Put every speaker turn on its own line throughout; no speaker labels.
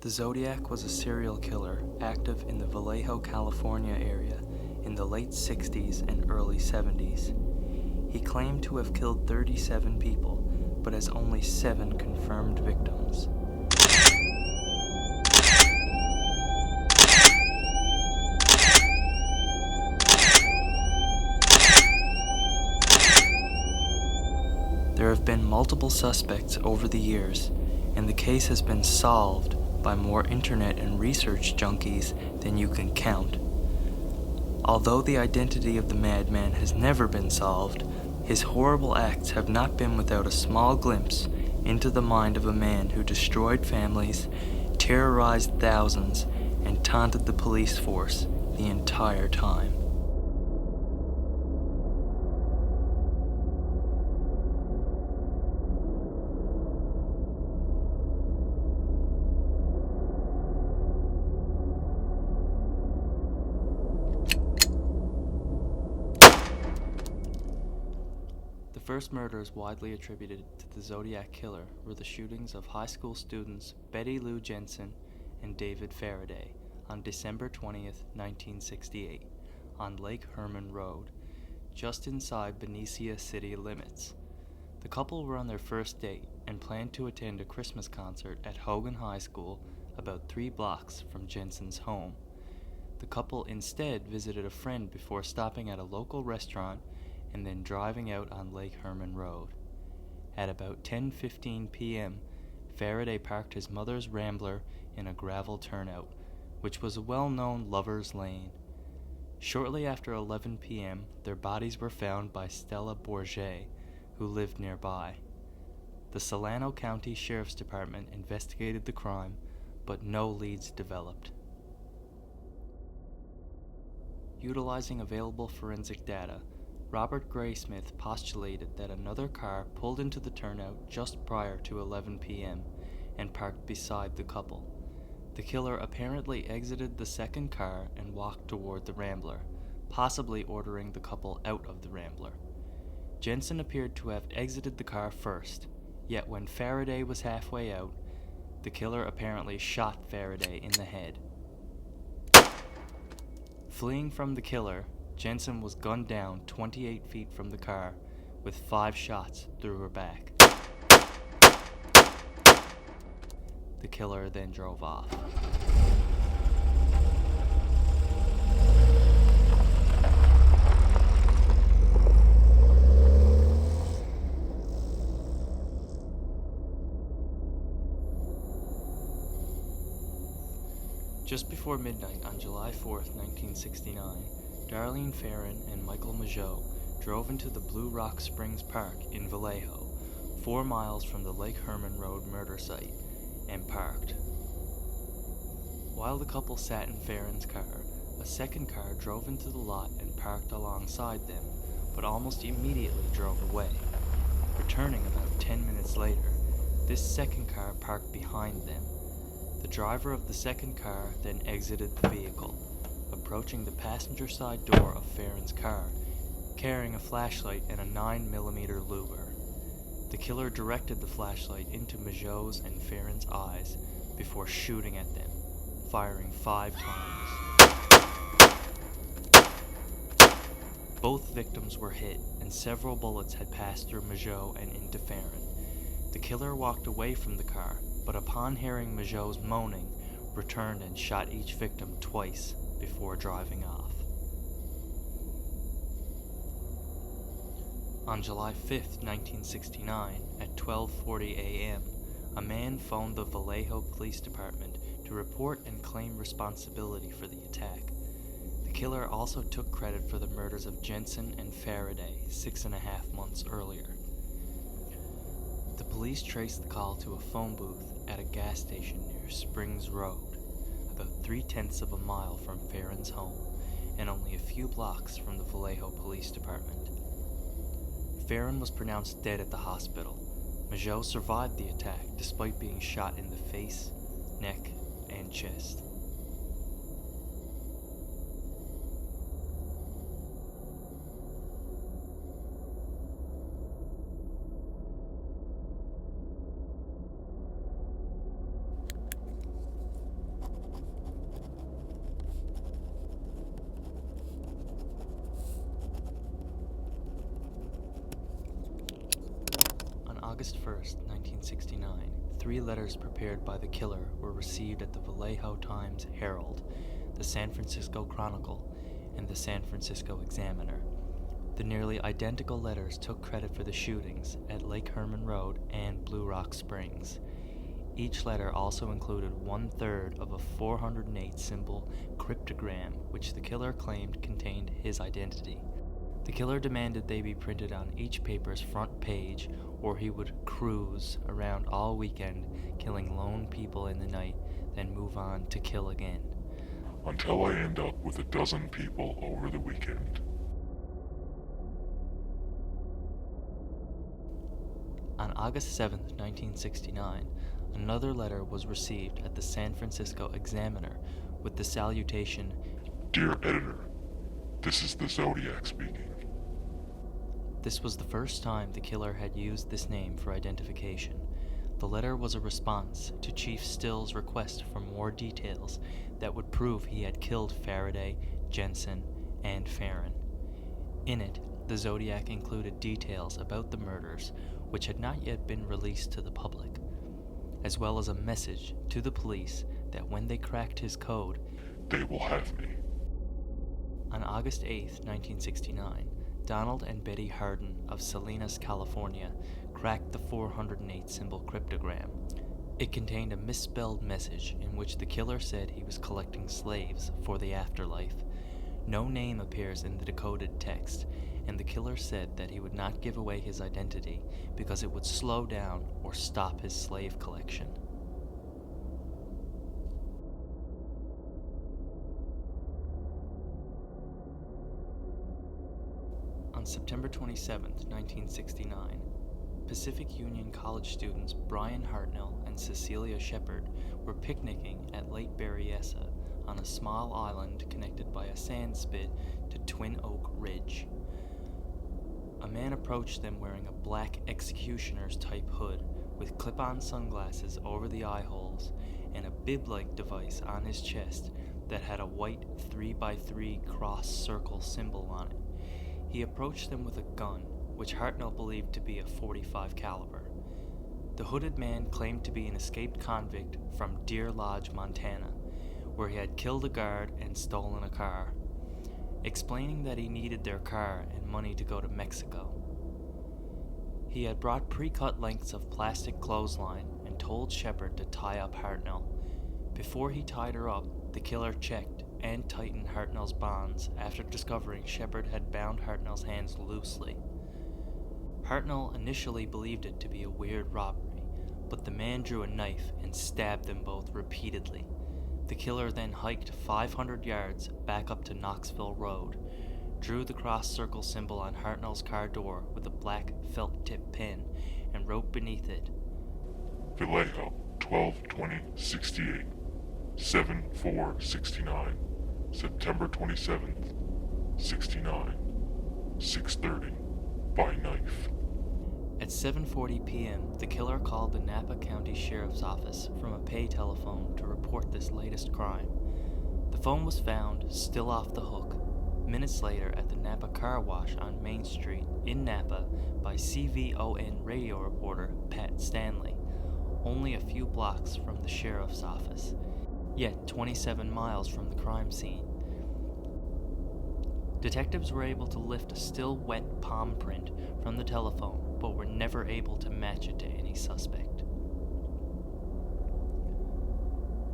The Zodiac was a serial killer active in the Vallejo, California area in the late 60s and early 70s. He claimed to have killed 37 people, but has only 7 confirmed victims. There have been multiple suspects over the years, and the case has been solved by more internet and research junkies than you can count. Although the identity of the madman has never been solved, his horrible acts have not been without a small glimpse into the mind of a man who destroyed families, terrorized thousands, and taunted the police force the entire time. The first murders widely attributed to the Zodiac Killer were the shootings of high school students Betty Lou Jensen and David Faraday on December 20th, 1968, on Lake Herman Road, just inside Benicia city limits. The couple were on their first date and planned to attend a Christmas concert at Hogan High School about 3 blocks from Jensen's home. The couple instead visited a friend before stopping at a local restaurant and then driving out on Lake Herman Road. At about 10:15 p.m., Faraday parked his mother's Rambler in a gravel turnout, which was a well-known lover's lane. Shortly after 11 p.m., their bodies were found by Stella Bourget, who lived nearby. The Solano County Sheriff's Department investigated the crime, but no leads developed. Utilizing available forensic data, Robert Graysmith postulated that another car pulled into the turnout just prior to 11 p.m. and parked beside the couple. The killer apparently exited the second car and walked toward the Rambler, possibly ordering the couple out of the Rambler. Jensen appeared to have exited the car first, yet when Faraday was halfway out, the killer apparently shot Faraday in the head. Fleeing from the killer, Jensen was gunned down 28 feet from the car with 5 shots through her back. The killer then drove off. Just before midnight on July 4th, 1969, Darlene Farron and Michael Mageau drove into the Blue Rock Springs Park in Vallejo, 4 miles from the Lake Herman Road murder site, and parked. While the couple sat in Farron's car, a second car drove into the lot and parked alongside them, but almost immediately drove away. Returning about 10 minutes later, this second car parked behind them. The driver of the second car then exited the vehicle, approaching the passenger side door of Farron's car, carrying a flashlight and a 9mm Luger. The killer directed the flashlight into Mageau's and Farron's eyes before shooting at them, firing 5 times. Both victims were hit, and several bullets had passed through Mageau and into Farron. The killer walked away from the car, but upon hearing Mageau's moaning, returned and shot each victim twice before driving off. On July 5th, 1969, at 12:40 a.m., a man phoned the Vallejo Police Department to report and claim responsibility for the attack. The killer also took credit for the murders of Jensen and Faraday 6.5 months earlier. The police traced the call to a phone booth at a gas station near Springs Road, about 3/10 of a mile from Farron's home, and only a few blocks from the Vallejo Police Department. Farron was pronounced dead at the hospital. Mageau survived the attack despite being shot in the face, neck, and chest. August 1st, 1969, 3 letters prepared by the killer were received at the Vallejo Times Herald, the San Francisco Chronicle, and the San Francisco Examiner. The nearly identical letters took credit for the shootings at Lake Herman Road and Blue Rock Springs. Each letter also included 1/3 of a 408-symbol cryptogram, which the killer claimed contained his identity. The killer demanded they be printed on each paper's front page, or he would cruise around all weekend, killing lone people in the night, then move on to kill again.
Until I end up with 12 people over the weekend.
On August 7th, 1969, another letter was received at the San Francisco Examiner with the salutation,
Dear Editor, this is the Zodiac speaking.
This was the first time the killer had used this name for identification. The letter was a response to Chief Still's request for more details that would prove he had killed Faraday, Jensen, and Farron. In it, the Zodiac included details about the murders which had not yet been released to the public, as well as a message to the police that when they cracked his code,
they will have me.
On August 8th, 1969, Donald and Betty Harden of Salinas, California, cracked the 408-symbol cryptogram. It contained a misspelled message in which the killer said he was collecting slaves for the afterlife. No name appears in the decoded text, and the killer said that he would not give away his identity because it would slow down or stop his slave collection. On September 27, 1969, Pacific Union College students Brian Hartnell and Cecilia Shepard were picnicking at Lake Berryessa on a small island connected by a sand spit to Twin Oak Ridge. A man approached them wearing a black executioner's type hood with clip-on sunglasses over the eye holes and a bib-like device on his chest that had a white 3x3 cross-circle symbol on it. He approached them with a gun, which Hartnell believed to be a .45 caliber. The hooded man claimed to be an escaped convict from Deer Lodge, Montana, where he had killed a guard and stolen a car, explaining that he needed their car and money to go to Mexico. He had brought pre-cut lengths of plastic clothesline and told Shepard to tie up Hartnell. Before he tied her up, the killer checked and tightened Hartnell's bonds after discovering Shepard had bound Hartnell's hands loosely. Hartnell initially believed it to be a weird robbery, but the man drew a knife and stabbed them both repeatedly. The killer then hiked 500 yards back up to Knoxville Road, drew the cross-circle symbol on Hartnell's car door with a black felt-tip pen, and wrote beneath it,
Vallejo, 12/20/68, 7/4/69, September 27th, 69, 6:30, by knife.
At 7:40 p.m., the killer called the Napa County Sheriff's Office from a pay telephone to report this latest crime. The phone was found, still off the hook, minutes later at the Napa Car Wash on Main Street in Napa by CVON radio reporter Pat Stanley, only a few blocks from the sheriff's office, yet 27 miles from the crime scene. Detectives were able to lift a still wet palm print from the telephone, but were never able to match it to any suspect.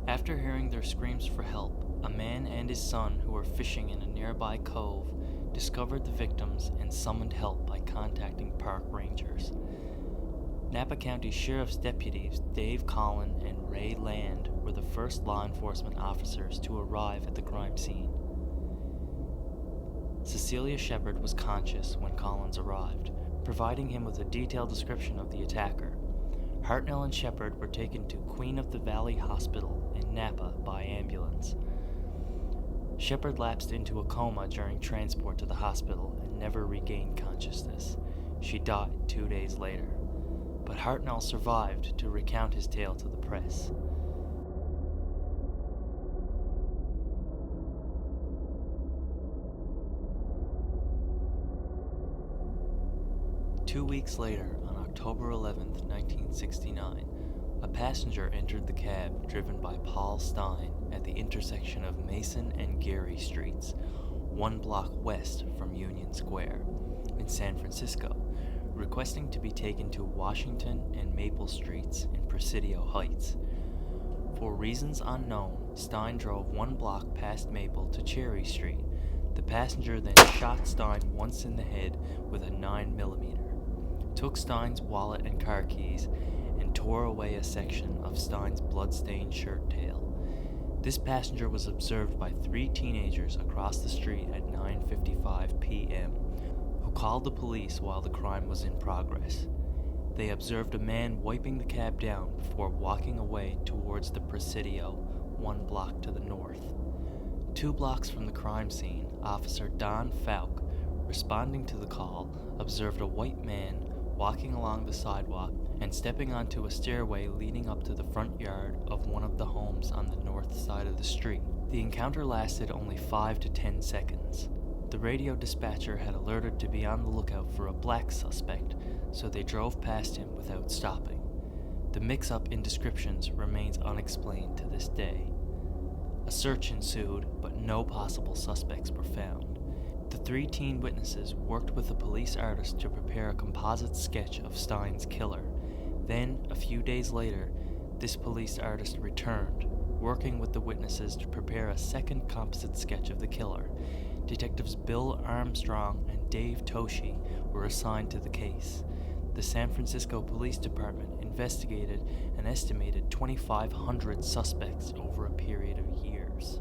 After hearing their screams for help, a man and his son who were fishing in a nearby cove discovered the victims and summoned help by contacting park rangers. Napa County Sheriff's deputies Dave Collin and Ray Land were the first law enforcement officers to arrive at the crime scene. Cecilia Shepard was conscious when Collins arrived, providing him with a detailed description of the attacker. Hartnell and Shepard were taken to Queen of the Valley Hospital in Napa by ambulance. Shepard lapsed into a coma during transport to the hospital and never regained consciousness. She died 2 days later, but Hartnell survived to recount his tale to the press. Two weeks later, on October 11, 1969, a passenger entered the cab driven by Paul Stein at the intersection of Mason and Geary Streets, 1 block west from Union Square, in San Francisco, requesting to be taken to Washington and Maple Streets in Presidio Heights. For reasons unknown, Stein drove 1 block past Maple to Cherry Street. The passenger then shot Stein once in the head with a 9mm, took Stein's wallet and car keys, and tore away a section of Stein's blood-stained shirt tail. This passenger was observed by 3 teenagers across the street at 9:55 p.m., who called the police while the crime was in progress. They observed a man wiping the cab down before walking away towards the Presidio, 1 block to the north. 2 blocks from the crime scene, Officer Don Falk, responding to the call, observed a white man walking along the sidewalk and stepping onto a stairway leading up to the front yard of one of the homes on the north side of the street. The encounter lasted only 5 to 10 seconds. The radio dispatcher had alerted to be on the lookout for a black suspect, so they drove past him without stopping. The mix-up in descriptions remains unexplained to this day. A search ensued, but no possible suspects were found. The 3 teen witnesses worked with a police artist to prepare a composite sketch of Stein's killer. Then, a few days later, this police artist returned, working with the witnesses to prepare a second composite sketch of the killer. Detectives Bill Armstrong and Dave Toshi were assigned to the case. The San Francisco Police Department investigated an estimated 2,500 suspects over a period of years.